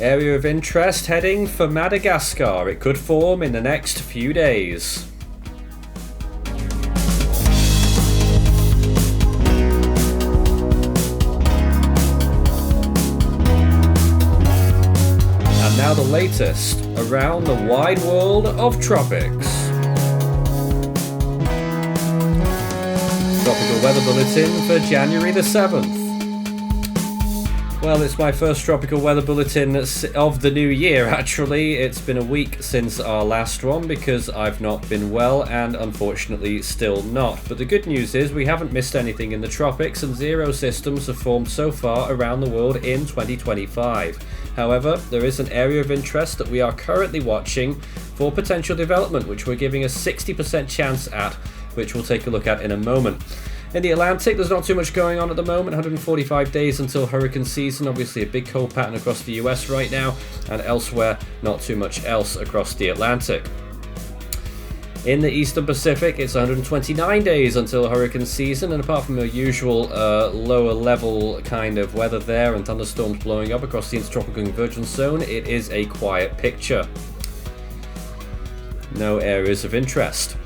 Area of interest heading for Madagascar. It could form in the next few days. And now the latest around the wide world of tropics. Tropical weather bulletin for January the 7th. Well, it's my first tropical weather bulletin of the new year, actually. It's been a week since our last one because I've not been well and unfortunately still not. But the good news is we haven't missed anything in the tropics and zero systems have formed so far around the world in 2025. However, there is an area of interest that we are currently watching for potential development, which we're giving a 60% chance at, which we'll take a look at in a moment. In the Atlantic, there's not too much going on at the moment. 145 days until hurricane season. Obviously a big cold pattern across the US right now, and elsewhere not too much else across the Atlantic. In the Eastern Pacific, it's 129 days until hurricane season, and apart from the usual lower level kind of weather there and thunderstorms blowing up across the intertropical convergence zone, it is a quiet picture. No areas of interest.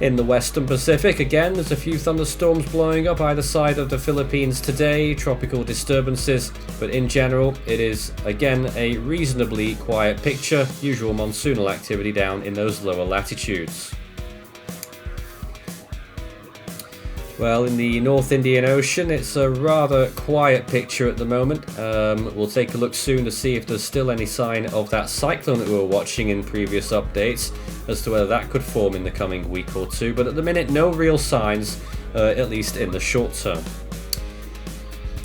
In the Western Pacific, again, there's a few thunderstorms blowing up either side of the Philippines today, tropical disturbances, but in general, it is, again, a reasonably quiet picture, usual monsoonal activity down in those lower latitudes. Well, in the North Indian Ocean, it's a rather quiet picture at the moment. We'll take a look soon to see if there's still any sign of that cyclone that we were watching in previous updates, as to whether that could form in the coming week or two. But at the minute, no real signs, at least in the short term.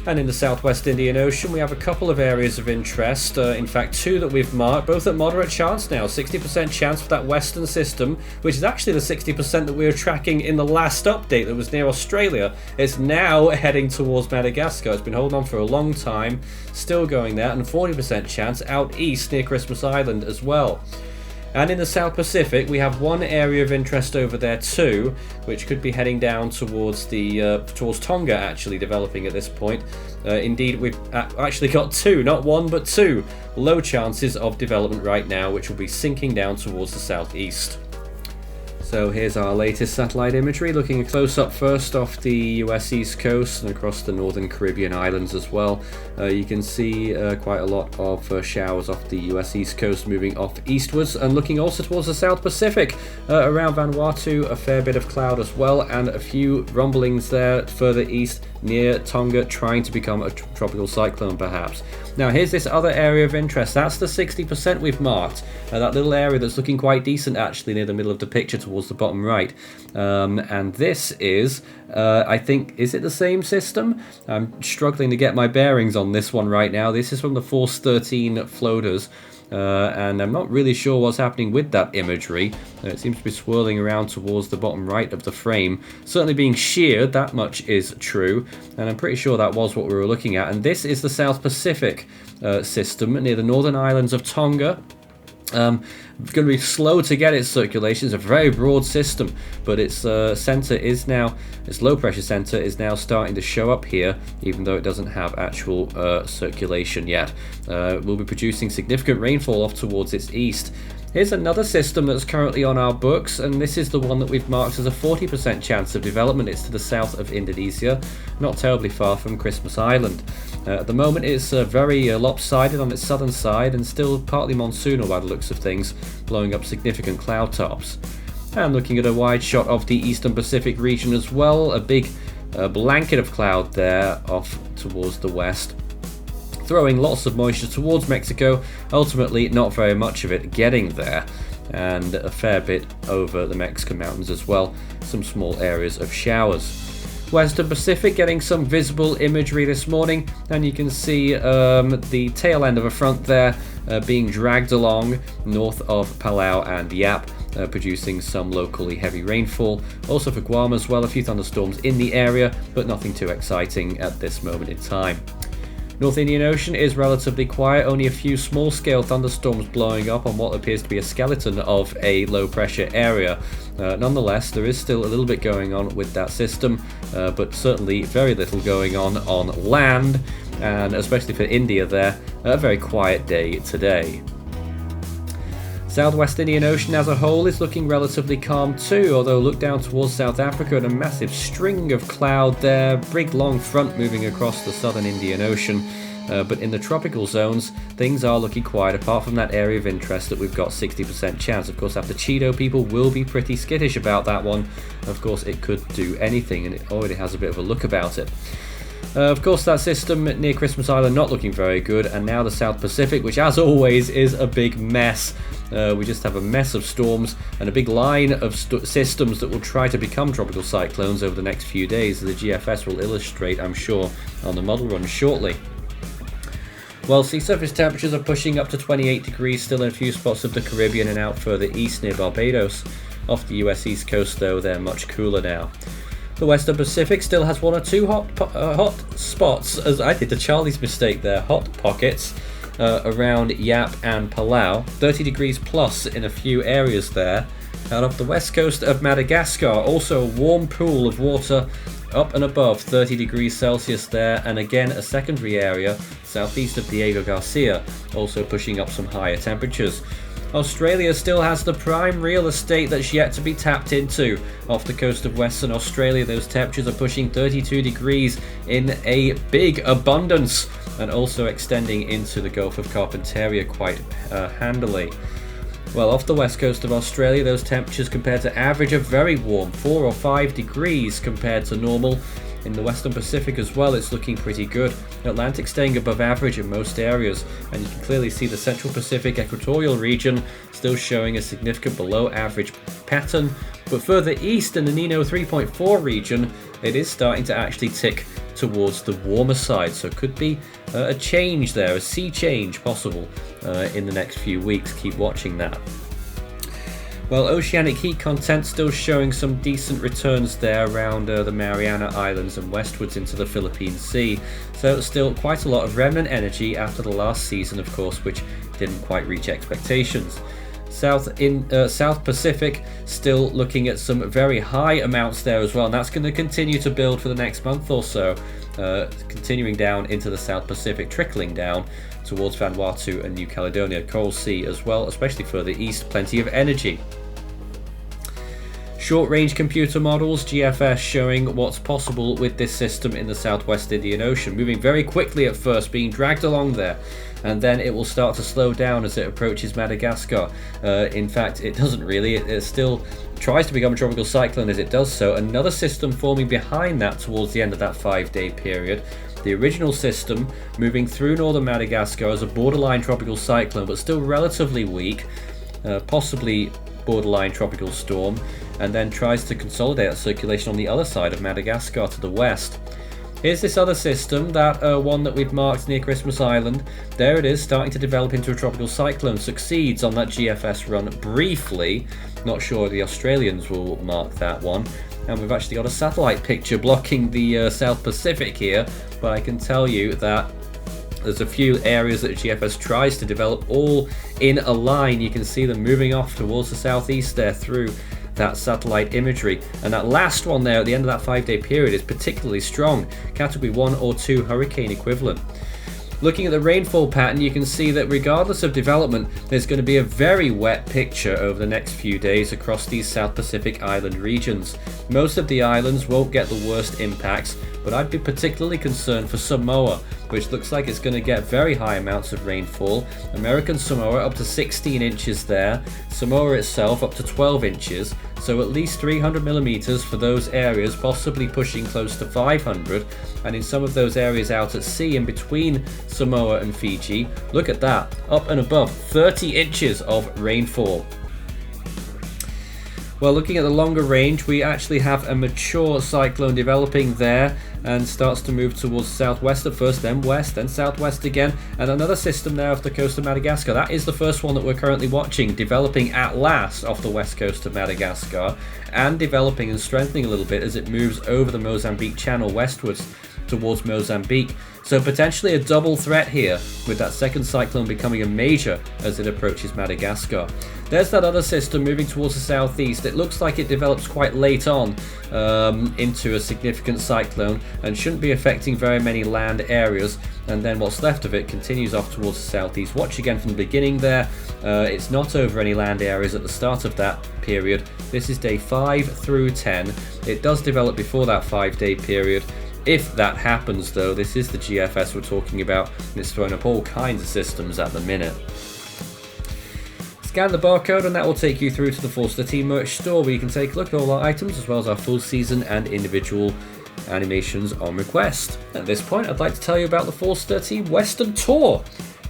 And in the Southwest Indian Ocean, we have a couple of areas of interest. In fact, two that we've marked, both at moderate chance now. 60% chance for that western system, which is actually the 60% that we were tracking in the last update that was near Australia. It's now heading towards Madagascar. It's been holding on for a long time, still going there, and 40% chance out east near Christmas Island as well. And in the South Pacific, we have one area of interest over there too, which could be heading down towards towards Tonga, actually developing at this point. Indeed, we've actually got two, not one, but two low chances of development right now, which will be sinking down towards the southeast. So here's our latest satellite imagery, looking a close-up first off the US East Coast and across the northern Caribbean islands as well. You can see quite a lot of showers off the US East Coast moving off eastwards, and looking also towards the South Pacific. Around Vanuatu, a fair bit of cloud as well, and a few rumblings there further east near Tonga, trying to become a tropical cyclone perhaps. Now here's this other area of interest. That's the 60% we've marked. That little area that's looking quite decent actually near the middle of the picture towards the bottom right. And this is, I think, is it the same system? I'm struggling to get my bearings on this one right now. This is from the Force 13 floaters. And I'm not really sure what's happening with that imagery. It seems to be swirling around towards the bottom right of the frame. Certainly being sheared, that much is true. And I'm pretty sure that was what we were looking at. And this is the South Pacific system near the northern islands of Tonga. It's going to be slow to get its circulation. It's a very broad system, but its center is now, its low pressure center is now starting to show up here, even though it doesn't have actual circulation yet. We'll be producing significant rainfall off towards its east. Here's another system that's currently on our books, and this is the one that we've marked as a 40% chance of development. It's to the south of Indonesia, not terribly far from Christmas Island. At the moment it's very lopsided on its southern side and still partly monsoonal by the looks of things, blowing up significant cloud tops. And looking at a wide shot of the Eastern Pacific region as well, a big blanket of cloud there off towards the west, throwing lots of moisture towards Mexico, ultimately not very much of it getting there, and a fair bit over the Mexican mountains as well, some small areas of showers. Western Pacific getting some visible imagery this morning, and you can see the tail end of a front there being dragged along north of Palau and Yap, producing some locally heavy rainfall. Also for Guam as well, a few thunderstorms in the area, but nothing too exciting at this moment in time. North Indian Ocean is relatively quiet, only a few small-scale thunderstorms blowing up on what appears to be a skeleton of a low-pressure area. Nonetheless, there is still a little bit going on with that system, but certainly very little going on land. and especially for India there, a very quiet day today. Southwest Indian Ocean as a whole is looking relatively calm too, although look down towards South Africa and a massive string of cloud there, big long front moving across the southern Indian Ocean. But in the tropical zones, things are looking quiet apart from that area of interest that we've got 60% chance. Of course, after Cheeto, people will be pretty skittish about that one. Of course, it could do anything, and it already has a bit of a look about it. Of course, that system near Christmas Island not looking very good, and now the South Pacific, which as always is a big mess. We just have a mess of storms and a big line of systems that will try to become tropical cyclones over the next few days. The GFS will illustrate, I'm sure, on the model run shortly. Well, sea surface temperatures are pushing up to 28 degrees still in a few spots of the Caribbean and out further east near Barbados. Off the US East Coast, though, they're much cooler now. The Western Pacific still has one or two hot spots, as I did the Charlie's mistake there, hot pockets around Yap and Palau. 30 degrees plus in a few areas there. And off the west coast of Madagascar, also a warm pool of water up and above 30 degrees Celsius there, and again a secondary area southeast of Diego Garcia, also pushing up some higher temperatures. Australia still has the prime real estate that's yet to be tapped into. Off the coast of Western Australia, those temperatures are pushing 32 degrees in a big abundance, and also extending into the Gulf of Carpentaria quite handily. Well, off the west coast of Australia, those temperatures compared to average are very warm, 4 or 5 degrees compared to normal. In the Western Pacific as well, it's looking pretty good. Atlantic staying above average in most areas, and you can clearly see the Central Pacific equatorial region still showing a significant below average pattern. But further east in the Nino 3.4 region, it is starting to actually tick towards the warmer side, so it could be a change there, a sea change possible in the next few weeks. Keep watching that. Well, oceanic heat content still showing some decent returns there around the Mariana Islands and westwards into the Philippine Sea. So still quite a lot of remnant energy after the last season, of course, which didn't quite reach expectations. South Pacific still looking at some very high amounts there as well, and that's going to continue to build for the next month or so, continuing down into the South Pacific, trickling down towards Vanuatu and New Caledonia, Coral Sea as well, especially further east, plenty of energy. Short-range computer models, GFS, showing what's possible with this system in the Southwest Indian Ocean, moving very quickly at first, being dragged along there, and then it will start to slow down as it approaches Madagascar. In fact, it doesn't really, it still tries to become a tropical cyclone as it does so. Another system forming behind that towards the end of that 5-day period. The original system moving through northern Madagascar as a borderline tropical cyclone, but still relatively weak, possibly borderline tropical storm, and then tries to consolidate that circulation on the other side of Madagascar to the west. Here's this other system, that one that we've marked near Christmas Island. There it is, starting to develop into a tropical cyclone. Succeeds on that GFS run briefly. Not sure the Australians will mark that one. And we've actually got a satellite picture blocking the South Pacific here, but I can tell you that there's a few areas that GFS tries to develop all in a line. You can see them moving off towards the southeast there through that satellite imagery, and that last one there at the end of that 5-day period is particularly strong, category 1 or 2 hurricane equivalent. Looking at the rainfall pattern, you can see that regardless of development, there's going to be a very wet picture over the next few days across these South Pacific island regions. Most of the islands won't get the worst impacts, but I'd be particularly concerned for Samoa, which looks like it's going to get very high amounts of rainfall. American Samoa up to 16 inches there, Samoa itself up to 12 inches, so at least 300 millimeters for those areas, possibly pushing close to 500, and in some of those areas out at sea in between Samoa and Fiji, look at that, up and above 30 inches of rainfall. Well, looking at the longer range, we actually have a mature cyclone developing there and starts to move towards southwest at first, then west, then southwest again, and another system there off the coast of Madagascar. That is the first one that we're currently watching, developing at last off the west coast of Madagascar, and developing and strengthening a little bit as it moves over the Mozambique Channel westwards towards Mozambique. So potentially a double threat here, with that second cyclone becoming a major as it approaches Madagascar. There's that other system moving towards the southeast. It looks like it develops quite late on into a significant cyclone and shouldn't be affecting very many land areas. And then what's left of it continues off towards the southeast. Watch again from the beginning there. It's not over any land areas at the start of that period. This is day 5 through 10. It does develop before that 5-day period. If that happens though, this is the GFS we're talking about, and it's throwing up all kinds of systems at the minute. Scan the barcode and that will take you through to the Forster Team merch store, where you can take a look at all our items as well as our full season and individual animations on request. At this point, I'd like to tell you about the Forster Team Western Tour.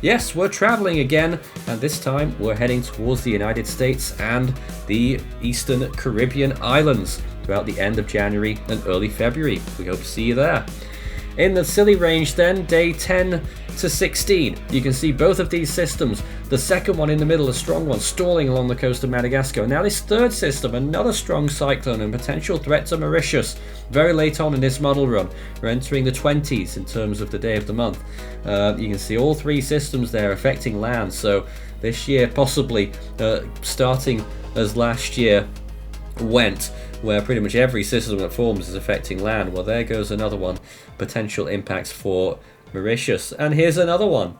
Yes, we're traveling again, and this time we're heading towards the United States and the Eastern Caribbean islands throughout the end of January and early February. We hope to see you there. In the Scilly range then, day 10 to 16, you can see both of these systems. The second one in the middle, a strong one, stalling along the coast of Madagascar. Now this third system, another strong cyclone and potential threat to Mauritius. Very late on in this model run, we're entering the 20s in terms of the day of the month. You can see all three systems there affecting land, so this year possibly starting as last year went, where pretty much every system that forms is affecting land. Well, there goes another one. Potential impacts for Mauritius. And here's another one,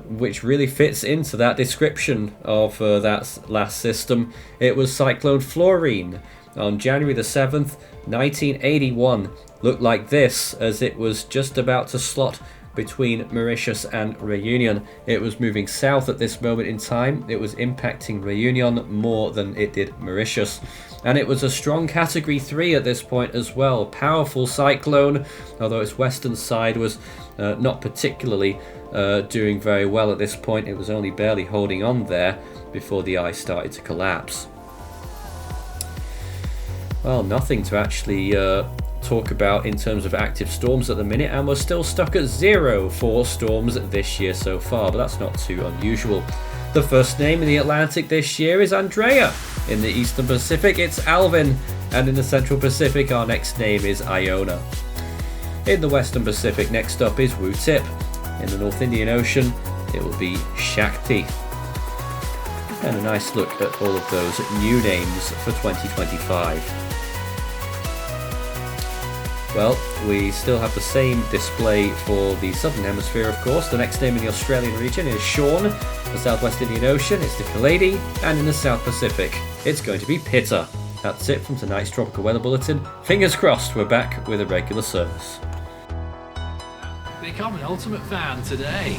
which really fits into that description of that last system. It was Cyclone Florine on January the 7th, 1981. Looked like this as it was just about to slot between Mauritius and Réunion. It was moving south at this moment in time. It was impacting Réunion more than it did Mauritius. And it was a strong category 3 at this point as well. Powerful cyclone, although its western side was not particularly doing very well at this point. It was only barely holding on there before the ice started to collapse. Well, nothing to actually talk about in terms of active storms at the minute, and we're still stuck at 0 for storms this year so far, but that's not too unusual. The first name in the Atlantic this year is Andrea. In the Eastern Pacific, it's Alvin, and in the Central Pacific, our next name is Iona. In the Western Pacific, next up is Wu Tip. In the North Indian Ocean, it will be Shakti. And a nice look at all of those new names for 2025. Well, we still have the same display for the Southern Hemisphere, of course. The next name in the Australian region is Sean. The Southwest Indian Ocean, it's the Kaledi. And in the South Pacific, it's going to be Pitta. That's it from tonight's Tropical Weather Bulletin. Fingers crossed we're back with a regular service. Become an Ultimate Fan today.